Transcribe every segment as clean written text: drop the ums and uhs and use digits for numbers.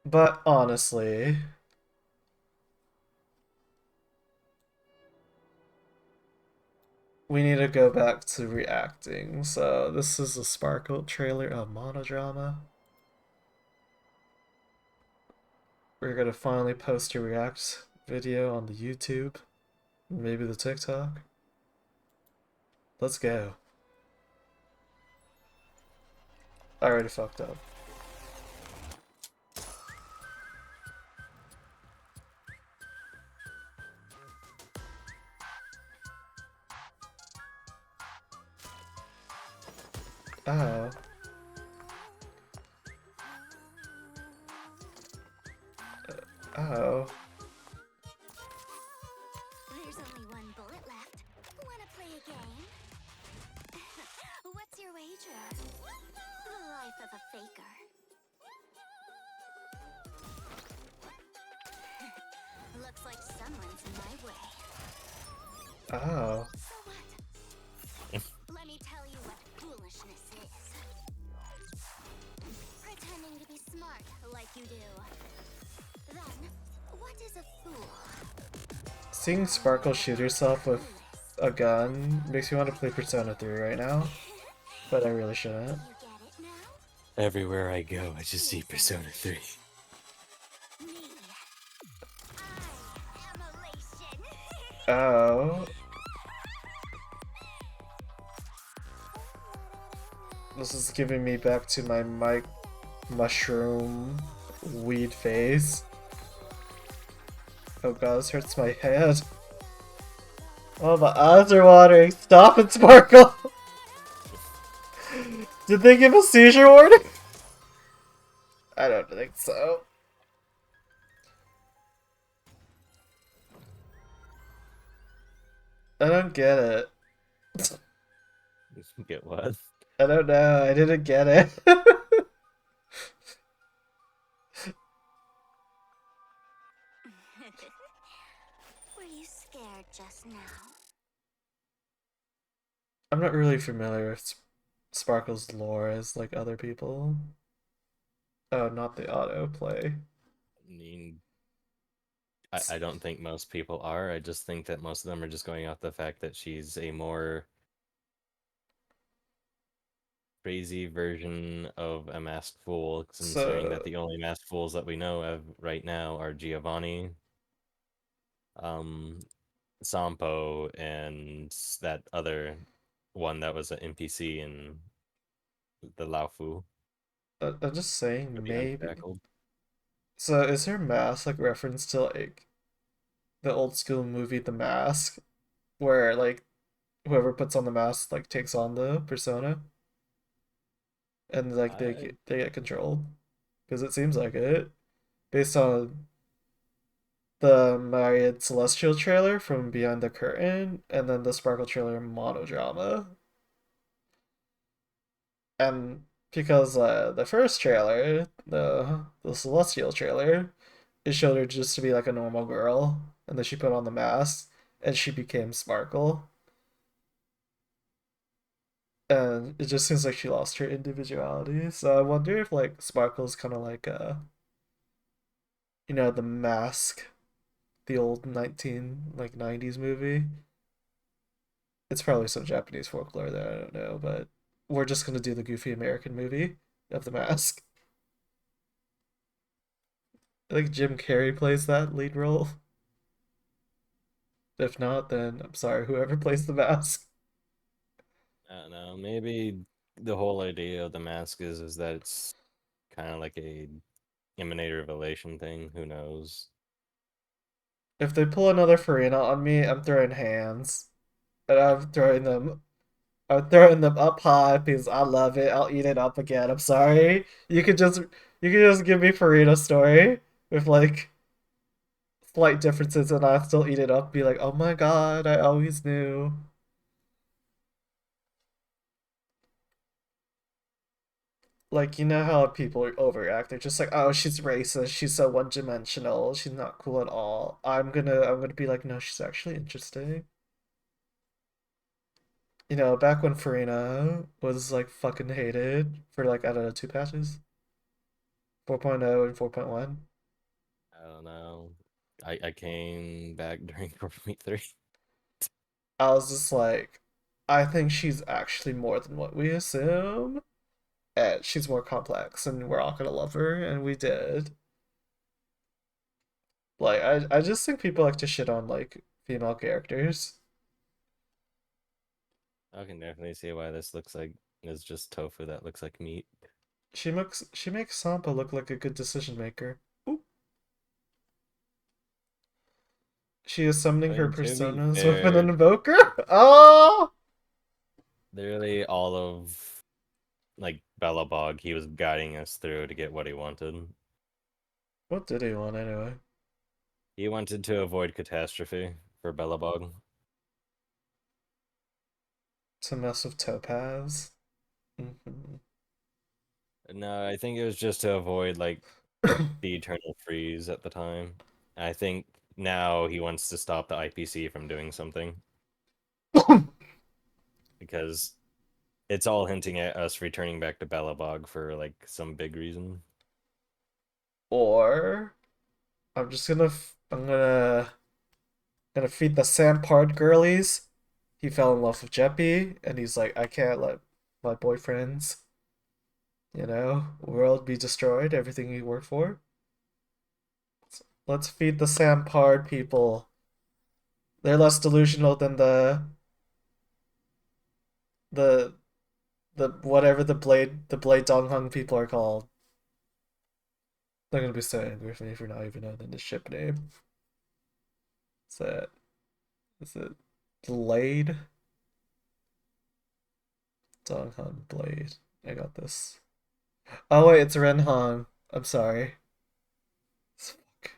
But honestly, we need to go back to reacting. So this is a Sparkle trailer of Monodrama. We're gonna finally post a react video on the YouTube, maybe the TikTok. Let's go. I already fucked up. Oh. Oh. There's only one bullet left. Wanna play a game? What's your wager? The life of a faker. Looks like someone's in my way. Oh. So what? Let me tell you what foolishness is. Pretending to be smart like you do. Then, what is a fool? Seeing Sparkle shoot herself with a gun makes me want to play Persona 3 right now, but I really shouldn't. You get it now? Everywhere I go, I just see Persona 3. Me. I am elation. Oh. This is giving me back to my Mike mushroom weed phase. Oh god, this hurts my head. Oh, my eyes are watering. Stop it, Sparkle! Did they give a seizure warning? I don't think so. I don't get it. Get what? I don't know. I didn't get it. Were you scared just now? I'm not really familiar with Sparkle's lore as like other people. Oh, not the autoplay. I mean, I don't think most people are. I just think that most of them are just going off the fact that she's a more crazy version of a masked fool, considering that So, the only masked fools that we know of right now are Giovanni, um, Sampo, and that other one that was an NPC in the Laofu, I'm just or saying the maybe. Unshackled. So, is her mask like reference to like the old school movie The Mask, where like whoever puts on the mask like takes on the persona and like I they get controlled? Because it seems like it based on the Myriad Celestial trailer from Behind the Curtain, and then the Sparkle trailer Monodrama. And because the first trailer, the Celestial trailer, it showed her just to be like a normal girl, and then she put on the mask, and she became Sparkle. And it just seems like she lost her individuality. So I wonder if like Sparkle's kind of like the mask, the old 90s movie. It's probably some Japanese folklore that I don't know, but we're just gonna do the goofy American movie of the mask. I think Jim Carrey plays that lead role. If not, then I'm sorry, whoever plays the mask. don't know. Maybe the whole idea of the mask is that it's kind of like a emanator of elation thing. Who knows? If they pull another Farina on me, I'm throwing hands. And I'm throwing them up high because I love it. I'll eat it up again. I'm sorry. You could just give me Farina's story with like slight differences and I still eat it up, be like, oh my god, I always knew. Like, you know how people overact. They're just like, oh, she's racist, she's so one-dimensional, she's not cool at all. I'm gonna be like, no, she's actually interesting. Back when Farina was like fucking hated for like, I don't know, two patches. 4.0 and 4.1. I don't know. I came back during 4.3. I was just like, I think she's actually more than what we assume. And she's more complex, and we're all gonna love her, and we did. Like, I just think people like to shit on like female characters. I can definitely see why this looks like it's just tofu that looks like meat. She makes Sampa look like a good decision maker. Ooh. She is I summoning her mean, to be personas with an fair, invoker. Oh, literally all of like Bellabog, he was guiding us through to get what he wanted. what did he want anyway? He wanted to avoid catastrophe for Bellabog. To mess with Topaz. Hmm. No, I think it was just to avoid like the eternal freeze at the time. I think now he wants to stop the IPC from doing something because it's all hinting at us returning back to Bellabog for like some big reason. Or I'm gonna feed the Sampard girlies. He fell in love with Jeppy, and he's like, I can't let my boyfriend's, world be destroyed, everything he worked for. Let's feed the Sampard people. They're less delusional than the the whatever the Blade Donghung people are called. They're gonna be so angry with me for not even knowing the ship name. Is it Blade? Donghun Blade. I got this. Oh wait, it's Renhong. I'm sorry. Fuck.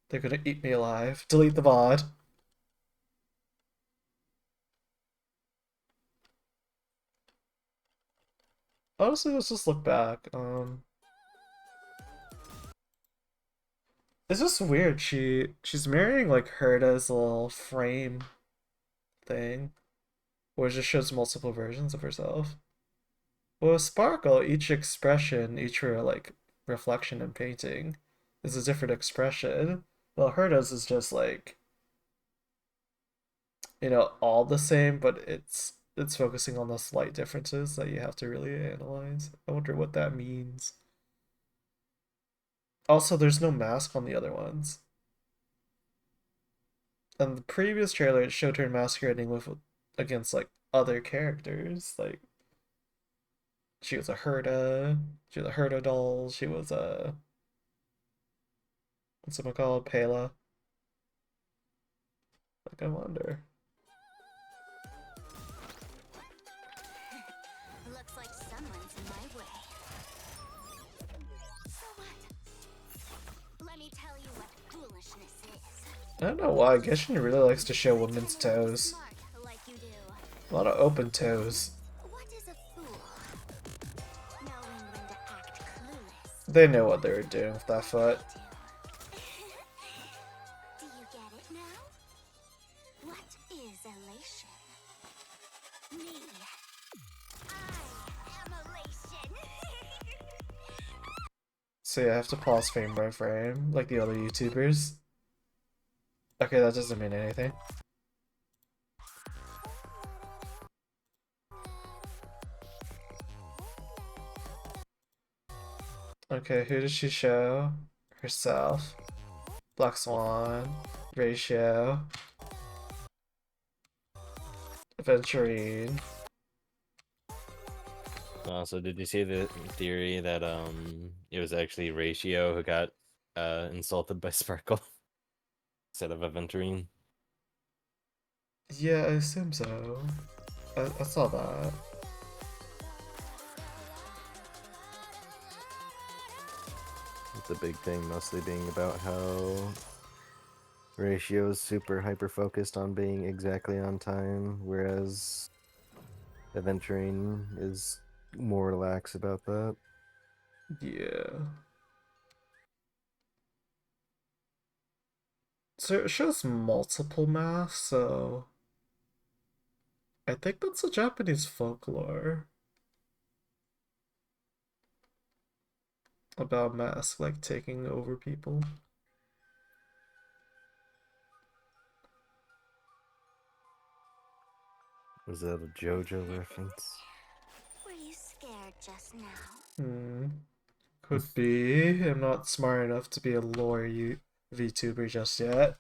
They're gonna eat me alive. Delete the VOD. Honestly, let's just look back. It's just weird. She's marrying like Herta's little frame thing, where it just shows multiple versions of herself. Well, with Sparkle, each expression, each like reflection and painting, is a different expression. Well, Herta's is just like all the same, but it's focusing on the slight differences that you have to really analyze. I wonder what that means. Also, there's no mask on the other ones. And the previous trailer it showed her masquerading with against like other characters. Like she was a Herta, she was a Herta doll, she was a what's it called? Pela. Like I wonder. Looks like someone's in my way. So what? Let me tell you what foolishness is. I don't know why. Genshin really likes to show women's toes. Smart, like you do. A lot of open toes. What is a fool? Knowing when to act clueless. They know what they were doing with that foot. Do you get it now? What is elation? Me. I am elation. So yeah, I have to pause frame by frame, like the other YouTubers. Okay, that doesn't mean anything. Okay, who did she show? Herself. Black Swan. Ratio. Aventurine. Also, did you see the theory that it was actually Ratio who got insulted by Sparkle instead of Aventurine? Yeah, I assume so. I saw that. It's a big thing, mostly being about how Ratio is super hyper focused on being exactly on time, whereas Aventurine is more lax about that. Yeah. So it shows multiple masks, so I think that's a Japanese folklore. about Mask like taking over people. Was that a JoJo reference? Were you scared just now? Hmm. Could be. I'm not smart enough to be a lore VTuber just yet.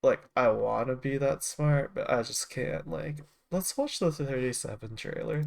Like, I want to be that smart, but I just can't. Like, let's watch the 37 trailer.